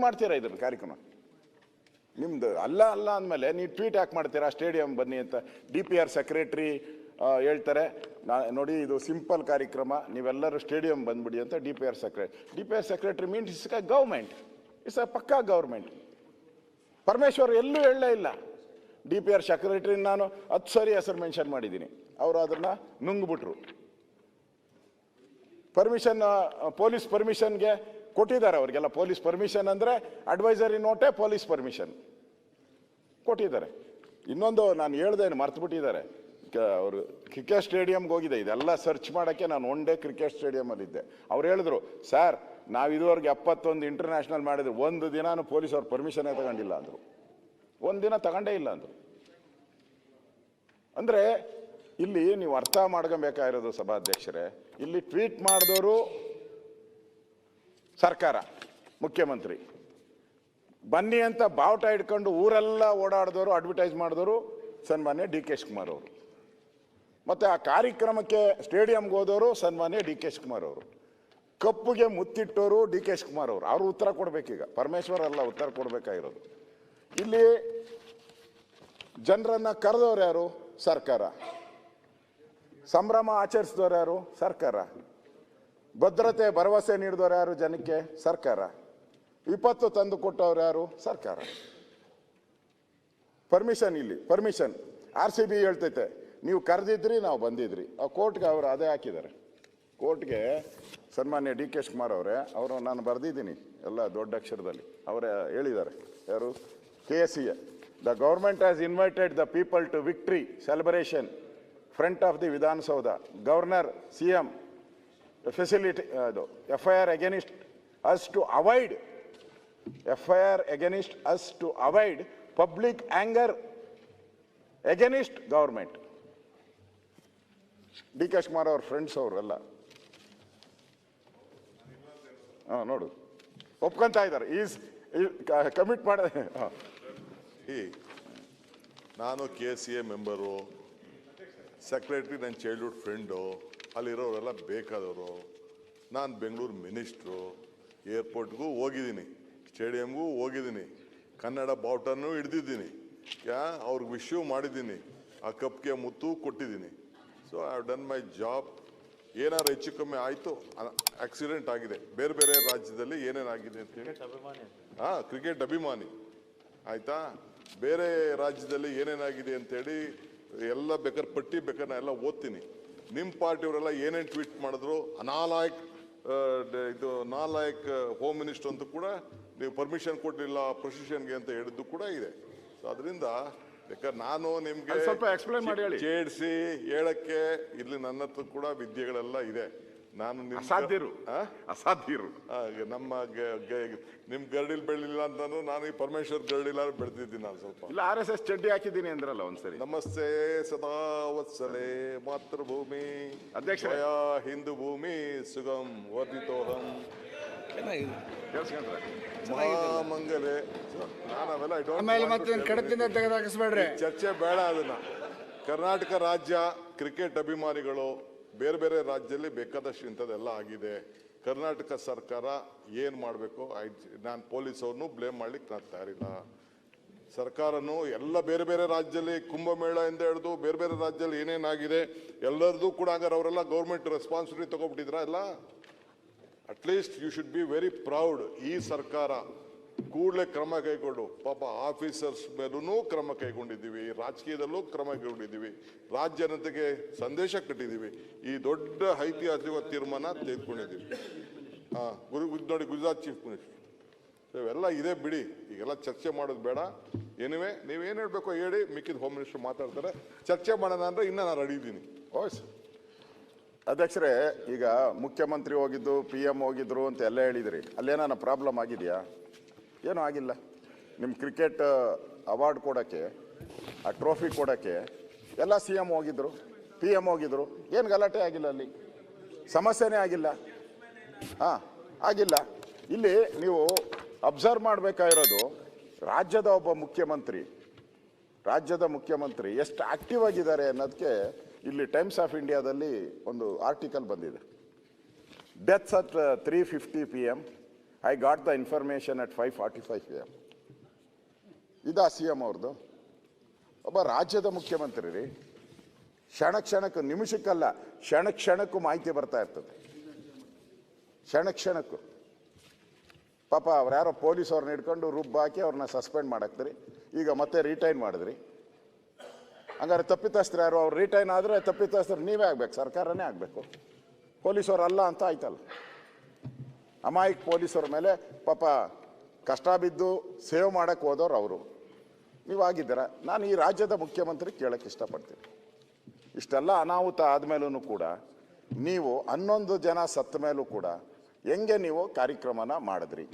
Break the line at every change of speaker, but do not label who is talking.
ಮಾಡ್ತೀರಾ ಇದನ್ನು ಕಾರ್ಯಕ್ರಮ? ನಿಮ್ದು ಅಲ್ಲ ಅಂದಮೇಲೆ ನೀವು ಟ್ವೀಟ್ ಯಾಕೆ ಮಾಡ್ತೀರಾ ಸ್ಟೇಡಿಯಂ ಬನ್ನಿ ಅಂತ? DPR ಸೆಕ್ರೆಟ್ರಿ ಹೇಳ್ತಾರೆ, ನೋಡಿ ಇದು ಸಿಂಪಲ್ ಕಾರ್ಯಕ್ರಮ, ನೀವೆಲ್ಲರೂ ಸ್ಟೇಡಿಯಂ ಬಂದ್ಬಿಡಿ ಅಂತ. DPR secretary means it's a government, it's a ಪಕ್ಕಾ ಗೌರ್ಮೆಂಟ್. ಪರಮೇಶ್ವರ್ ಎಲ್ಲೂ ಹೇಳಲೇ ಇಲ್ಲ. DPR ಸೆಕ್ರೆಟ್ರಿ ನಾನು 10 ಸರಿ ಹೆಸರು ಮೆನ್ಷನ್ ಮಾಡಿದ್ದೀನಿ, ಅವರು ಅದನ್ನು ನುಂಗ್ಬಿಟ್ರು. ಪರ್ಮಿಷನ್, ಪೊಲೀಸ್ ಪರ್ಮಿಷನ್ಗೆ ಕೊಟ್ಟಿದ್ದಾರೆ ಅವರಿಗೆಲ್ಲ. ಪೊಲೀಸ್ ಪರ್ಮಿಷನ್ ಅಂದರೆ ಅಡ್ವೈಸರಿ ನೋಟೇ ಪೊಲೀಸ್ ಪರ್ಮಿಷನ್ ಕೊಟ್ಟಿದ್ದಾರೆ. ಇನ್ನೊಂದು ನಾನು ಹೇಳ್ದೇನು ಮರ್ತುಬಿಟ್ಟಿದ್ದಾರೆ, ಅವರು ಕ್ರಿಕೆಟ್ ಸ್ಟೇಡಿಯಂಗೆ ಹೋಗಿದೆ, ಇದೆಲ್ಲ ಸರ್ಚ್ ಮಾಡೋಕ್ಕೆ ನಾನು ಒನ್ ಡೇ ಕ್ರಿಕೆಟ್ ಸ್ಟೇಡಿಯಮಲ್ಲಿದ್ದೆ. ಅವ್ರು ಹೇಳಿದ್ರು, ಸರ್ ನಾವು ಇದುವರೆಗೆ 71 ಇಂಟರ್ನ್ಯಾಷನಲ್ ಮಾಡಿದ್ರು, ಒಂದು ದಿನಾನು ಪೊಲೀಸ್ ಅವ್ರ ಪರ್ಮಿಷನ್ನೇ ತಗೊಂಡಿಲ್ಲ ಅಂದರು. ಒಂದು ದಿನ ತಗೊಂಡೇ ಇಲ್ಲ ಅಂದರು. ಅಂದರೆ ಇಲ್ಲಿ ನೀವು ಅರ್ಥ ಮಾಡ್ಕೊಬೇಕಾಗಿರೋದು ಸಭಾಧ್ಯಕ್ಷರೇ, ಇಲ್ಲಿ ಟ್ವೀಟ್ ಮಾಡಿದವರು ಸರ್ಕಾರ, ಮುಖ್ಯಮಂತ್ರಿ, ಬನ್ನಿ ಅಂತ ಬಾವುಟ ಇಟ್ಕೊಂಡು ಊರೆಲ್ಲ ಓಡಾಡಿದವರು, ಅಡ್ವರ್ಟೈಸ್ ಮಾಡಿದವರು ಸನ್ಮಾನ್ಯ DK ಶಿವಕುಮಾರ್ ಅವರು. ಮತ್ತು ಆ ಕಾರ್ಯಕ್ರಮಕ್ಕೆ ಸ್ಟೇಡಿಯಂಗೆ ಹೋದವರು ಸನ್ಮಾನ್ಯ DK ಶಿವಕುಮಾರ್ ಅವರು. ಕಪ್ಪುಗೆ ಮುತ್ತಿಟ್ಟವರು DK ಶಿವಕುಮಾರ್ ಅವರು. ಅವರು ಉತ್ತರ ಕೊಡಬೇಕೀಗ, ಪರಮೇಶ್ವರ್ ಅಲ್ಲ ಉತ್ತರ ಕೊಡಬೇಕಾಗಿರೋದು. ಇಲ್ಲಿ ಜನರನ್ನು ಕರೆದವ್ರು ಯಾರು? ಸರ್ಕಾರ. ಸಂಭ್ರಮ ಆಚರಿಸಿದವ್ರು ಯಾರು? ಸರ್ಕಾರ. ಭದ್ರತೆ ಭರವಸೆ ನೀಡಿದವ್ರು ಯಾರು ಜನಕ್ಕೆ? ಸರ್ಕಾರ. ವಿಪತ್ತು ತಂದು ಕೊಟ್ಟವ್ರು ಯಾರು? ಸರ್ಕಾರ. ಪರ್ಮಿಷನ್, ಇಲ್ಲಿ ಪರ್ಮಿಷನ್ RCB ಹೇಳ್ತೈತೆ, ನೀವು ಕರೆದಿದ್ರಿ, ನಾವು ಬಂದಿದ್ರಿ. ಆ ಕೋರ್ಟ್ಗೆ ಅವರು ಅದೇ ಹಾಕಿದ್ದಾರೆ. ಕೋರ್ಟ್ಗೆ ಸನ್ಮಾನ್ಯ DK ಶಿವಕುಮಾರ್ ಅವರೇ, ಅವರು ನಾನು ಬರೆದಿದ್ದೀನಿ ಎಲ್ಲ ದೊಡ್ಡ ಅಕ್ಷರದಲ್ಲಿ, ಅವರೇ ಹೇಳಿದ್ದಾರೆ. ಯಾರು? KSCA. ದ government has invited the people to victory celebration front of the Vidhana Soudha. Governor, CM facility FIR against us to avoid public anger against government. DK Shivakumar ಅವ್ರ ಫ್ರೆಂಡ್ಸ್ ಅವರೆಲ್ಲ ನೋಡು ಒಪ್ಕೊಂತ ಇದ್ದಾರೆ. ಈಸ್ ಕಮಿಟ್ ಮಾಡ.
ನಾನು KSCA ಮೆಂಬರು, ಸೆಕ್ರೆಟ್ರಿ ನನ್ನ childhood friend, ಅಲ್ಲಿರೋರೆಲ್ಲ ಬೇಕಾದವರು. ನಾನು Bengaluru minister, ಏರ್ಪೋರ್ಟ್ಗೂ ಹೋಗಿದ್ದೀನಿ, ಸ್ಟೇಡಿಯಮ್ಗೂ ಹೋಗಿದ್ದೀನಿ, ಕನ್ನಡ ಬಾವುಟನೂ ಹಿಡ್ದಿದ್ದೀನಿ, ಅವ್ರಿಗೆ ವಿಶ್ಯೂ ಮಾಡಿದ್ದೀನಿ, ಆ ಕಪ್ಗೆ ಮುತ್ತು ಕೊಟ್ಟಿದ್ದೀನಿ. So I have done my job. ಏನಾರು ಹೆಚ್ಚು ಕಮ್ಮಿ ಆಯಿತು, ಆಕ್ಸಿಡೆಂಟ್ ಆಗಿದೆ, ಬೇರೆ ಬೇರೆ ರಾಜ್ಯದಲ್ಲಿ ಏನೇನಾಗಿದೆ ಅಂತೇಳಿ, ಕ್ರಿಕೆಟ್ ಅಭಿಮಾನಿ ಆಯಿತಾ, ಬೇರೆ ರಾಜ್ಯದಲ್ಲಿ ಏನೇನಾಗಿದೆ ಅಂತೇಳಿ ಎಲ್ಲ ಬೇಕಾದ್ರೆ ಪಟ್ಟಿ ಬೇಕಾದ್ರೆ ನಾ ಎಲ್ಲ ಓದ್ತೀನಿ. ನಿಮ್ಮ ಪಾರ್ಟಿಯವರೆಲ್ಲ ಏನೇನು ಟ್ವೀಟ್ ಮಾಡಿದ್ರು, ನಾಲಾಯಕ್ ಹೋಮ್ ಮಿನಿಸ್ಟರ್ ಅಂತ ಕೂಡ ನೀವು ಪರ್ಮಿಷನ್ ಕೊಡಲಿಲ್ಲ ಪ್ರೊಸಿಷನ್ಗೆ ಅಂತ ಹೇಳಿದ್ದು ಕೂಡ ಇದೆ. ಸೊ ಅದರಿಂದ ಬೇಕಾದ್ರೆ ನಾನು ನಿಮಗೆ
ಸ್ವಲ್ಪ ಎಕ್ಸ್ಪ್ಲೈನ್ ಮಾಡಿ ಹೇಳಿ,
ಚೇಡಿಸಿ ಹೇಳಕ್ಕೆ ಇಲ್ಲಿ ನನ್ನ ಹತ್ರ ಕೂಡ ವಿದ್ಯೆಗಳೆಲ್ಲ ಇದೆ. ನಾನು
ಅಸಾಧ್ಯರು
ನಮ್ಮ ನಿಮ್ ಗರಡಿಲ್ ಬೆಳಿಲ್ಲ ಅಂತಾನು ನಾನು ಈ ಪರಮೇಶ್ವರ್ ಗರಡಿಲ್ಲ ಬೆಳೆದಿದ್ದೀನಿ. ನಾನು ಸ್ವಲ್ಪ
ಇಲ್ಲ RSS ಚಡ್ಡಿ ಹಾಕಿದ್ದೀನಿ ಅಂದ್ರಲ್ಲ ಒಂದ್ಸರಿ.
ನಮಸ್ತೆ ಸದಾ ವತ್ಸಲೆ ಮಾತೃಭೂಮಿ
ಅಧ್ಯಕ್ಷ
ಹಿಂದೂ ಭೂಮಿ ಸುಗಮ್ ವರ್ಧಿತೋಹಂ ಮಹಾಮಂಗಲೆ. ನಾನು ಅವೆಲ್ಲ ಚರ್ಚೆ ಬೇಡ. ಅದನ್ನ ಕರ್ನಾಟಕ ರಾಜ್ಯ ಕ್ರಿಕೆಟ್ ಅಭಿಮಾನಿಗಳು ಬೇರೆ ಬೇರೆ ರಾಜ್ಯದಲ್ಲಿ ಬೇಕಾದಷ್ಟು ಇಂಥದ್ದೆಲ್ಲ ಆಗಿದೆ. ಕರ್ನಾಟಕ ಸರ್ಕಾರ ಏನು ಮಾಡಬೇಕು, ನಾನು ಪೊಲೀಸ್ ಅವ್ರನ್ನೂ ಬ್ಲೇಮ್ ಮಾಡ್ಲಿಕ್ಕೆ ನಾನು ತಯಾರಿಲ್ಲ. ಸರ್ಕಾರನೂ ಎಲ್ಲ ಬೇರೆ ಬೇರೆ ರಾಜ್ಯದಲ್ಲಿ ಕುಂಭಮೇಳ ಇಂದ ಹಿಡಿದು ಬೇರೆ ಬೇರೆ ರಾಜ್ಯದಲ್ಲಿ ಏನೇನಾಗಿದೆ ಎಲ್ಲರದ್ದು ಕೂಡ ಹಂಗಾರೆ ಅವರೆಲ್ಲ ಗೌರ್ಮೆಂಟ್ ರೆಸ್ಪಾನ್ಸಿಬಿಲಿಟಿ ತಗೊಬಿಟ್ಟಿದ್ರ ಎಲ್ಲ. At least you should be very proud. ಈ ಸರ್ಕಾರ ಕೂಡಲೇ ಕ್ರಮ ಕೈಗೊಂಡು, ಪಾಪ ಆಫೀಸರ್ಸ್ ಮೇಲೂ ಕ್ರಮ ಕೈಗೊಂಡಿದ್ದೀವಿ, ರಾಜಕೀಯದಲ್ಲೂ ಕ್ರಮ ಕೈಗೊಂಡಿದ್ದೀವಿ, ರಾಜ್ಯ ಜನತೆಗೆ ಸಂದೇಶ ಕಟ್ಟಿದ್ದೀವಿ, ಈ ದೊಡ್ಡ ಐತಿಹಾಸಿಕ ತೀರ್ಮಾನ ತೆಗೆದುಕೊಂಡಿದ್ದೀವಿ. ನೋಡಿ ಗುಜರಾತ್ ಚೀಫ್ ಮಿನಿಸ್ಟರ್ ಇವೆಲ್ಲ ಇದೆ ಬಿಡಿ, ಈಗೆಲ್ಲ ಚರ್ಚೆ ಮಾಡೋದು ಬೇಡ. ಏನಿವೆ ನೀವೇನು ಹೇಳಬೇಕು ಹೇಳಿ, ಮಿಕ್ಕಿದ ಹೋಮ್ ಮಿನಿಸ್ಟರ್ ಮಾತಾಡ್ತಾರೆ, ಚರ್ಚೆ ಮಾಡೋಣ ಅಂದರೆ ಇನ್ನೂ ನಾನು ರೆಡಿ ಇದ್ದೀನಿ.
ಓಸ್ ಅಧ್ಯಕ್ಷರೇ, ಈಗ ಮುಖ್ಯಮಂತ್ರಿ ಹೋಗಿದ್ದು, PM ಹೋಗಿದ್ರು ಅಂತ ಎಲ್ಲ ಹೇಳಿದ್ರಿ, ಅಲ್ಲೇನಾನ ಪ್ರಾಬ್ಲಮ್ ಆಗಿದೆಯಾ? ಏನೂ ಆಗಿಲ್ಲ. ನಿಮ್ಮ ಕ್ರಿಕೆಟ್ ಅವಾರ್ಡ್ ಕೊಡೋಕ್ಕೆ, ಆ ಟ್ರೋಫಿ ಕೊಡೋಕ್ಕೆ ಎಲ್ಲ CM ಹೋಗಿದ್ರು, PM ಹೋಗಿದ್ರು, ಏನು ಗಲಾಟೆ ಆಗಿಲ್ಲ, ಅಲ್ಲಿ ಸಮಸ್ಯೆನೇ ಆಗಿಲ್ಲ. ಆಗಿಲ್ಲ. ಇಲ್ಲಿ ನೀವು ಅಬ್ಸರ್ವ್ ಮಾಡಬೇಕಾಗಿರೋದು, ರಾಜ್ಯದ ಮುಖ್ಯಮಂತ್ರಿ ಎಷ್ಟು ಆಕ್ಟಿವ್ ಆಗಿದ್ದಾರೆ ಅನ್ನೋದಕ್ಕೆ ಇಲ್ಲಿ ಟೈಮ್ಸ್ ಆಫ್ ಇಂಡಿಯಾದಲ್ಲಿ ಒಂದು ಆರ್ಟಿಕಲ್ ಬಂದಿದೆ. Deaths at 3:50 PM I got the information at 5:45 PM. ಇದಾ ಸಿ ಎಂ ಅವ್ರದ್ದು? ಒಬ್ಬ ರಾಜ್ಯದ ಮುಖ್ಯಮಂತ್ರಿ ರೀ. ಕ್ಷಣಕ್ಕೂ, ನಿಮಿಷಕ್ಕಲ್ಲ, ಕ್ಷಣಕ್ಕೂ ಮಾಹಿತಿ ಬರ್ತಾ ಇರ್ತದೆ. ಕ್ಷಣಕ್ಕೂ. ಪಾಪ ಅವ್ರು ಯಾರೋ ಪೊಲೀಸ್ ಅವ್ರನ್ನ ಹಿಡ್ಕೊಂಡು ರುಬ್ಬಾಕಿ ಅವ್ರನ್ನ ಸಸ್ಪೆಂಡ್ ಮಾಡಾಕ್ತೀರಿ. ಈಗ ಮತ್ತೆ ರಿಟೈನ್ ಮಾಡಿದ್ರಿ. ಹಂಗಾರೆ ತಪ್ಪಿತಸ್ಥರು ಯಾರು? ಅವ್ರು ರಿಟೈನ್ ಆದರೆ ತಪ್ಪಿತಸ್ಥರು ನೀವೇ ಆಗ್ಬೇಕು, ಸರ್ಕಾರನೇ ಆಗಬೇಕು. ಪೊಲೀಸವ್ರು ಅಲ್ಲ ಅಂತ ಆಯ್ತಲ್ಲ. ಅಮಾಯಕ ಪೊಲೀಸರ ಮೇಲೆ ಪಾಪ ಕಷ್ಟ ಬಿದ್ದು ಸೇವ್ ಮಾಡಕ್ಕೆ ಹೋದವ್ರು ಅವರು. ನೀವಾಗಿದ್ದೀರ. ನಾನು ಈ ರಾಜ್ಯದ ಮುಖ್ಯಮಂತ್ರಿ ಕೇಳಕ್ಕೆ ಇಷ್ಟಪಡ್ತೀನಿ, ಇಷ್ಟೆಲ್ಲ ಅನಾಹುತ ಆದಮೇಲೂ ಕೂಡ ನೀವು 11 ಜನ ಸತ್ತ ಮೇಲೂ ಕೂಡ ಹೆಂಗೆ ನೀವು ಕಾರ್ಯಕ್ರಮನ ಮಾಡಿದ್ರಿ?